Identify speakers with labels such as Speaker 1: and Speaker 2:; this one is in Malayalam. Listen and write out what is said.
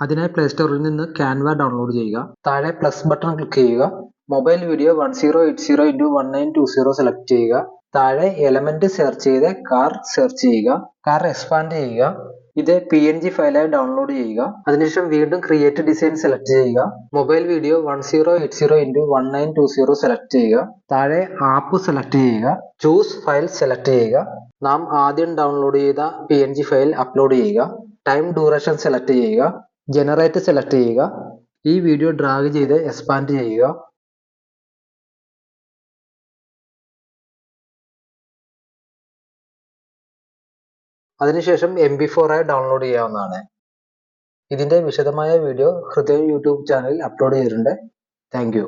Speaker 1: അതിനായി പ്ലേ സ്റ്റോറിൽ നിന്ന് ക്യാൻവ ഡൗൺലോഡ് ചെയ്യുക. താഴെ പ്ലസ് ബട്ടൺ ക്ലിക്ക് ചെയ്യുക. മൊബൈൽ വീഡിയോ 1080x1920 സെലക്ട് ചെയ്യുക. താഴെ എലമെന്റ് സെർച്ച് ചെയ്ത് കാർ സെർച്ച് ചെയ്യുക. കാർ എക്സ്പാൻഡ് ചെയ്യുക. ഇത് PNG ഫയലായി ഡൗൺലോഡ് ചെയ്യുക. അതിനുശേഷം വീണ്ടും ക്രിയേറ്റ് ഡിസൈൻ സെലക്ട് ചെയ്യുക. മൊബൈൽ വീഡിയോ 1080x1920 സെലക്ട് ചെയ്യുക. താഴെ ആപ്പ് സെലക്ട് ചെയ്യുക. ചൂസ് ഫയൽ സെലക്ട് ചെയ്യുക. നാം ആദ്യം ഡൗൺലോഡ് ചെയ്ത PNG ഫയൽ അപ്ലോഡ് ചെയ്യുക. ടൈം ഡ്യൂറേഷൻ സെലക്ട് ചെയ്യുക. ജനറേറ്റ് സെലക്ട് ചെയ്യുക. ഈ വീഡിയോ ഡ്രാഗ് ചെയ്ത് എക്സ്പാൻഡ് ചെയ്യുക. അതിനുശേഷം MP4 ആയി ഡൗൺലോഡ് ചെയ്യാവുന്നതാണ്. ഇതിന്റെ വിശദമായ വീഡിയോ ഹൃദയം യൂട്യൂബ് ചാനലിൽ അപ്ലോഡ് ചെയ്തിട്ടുണ്ട്. Thank you.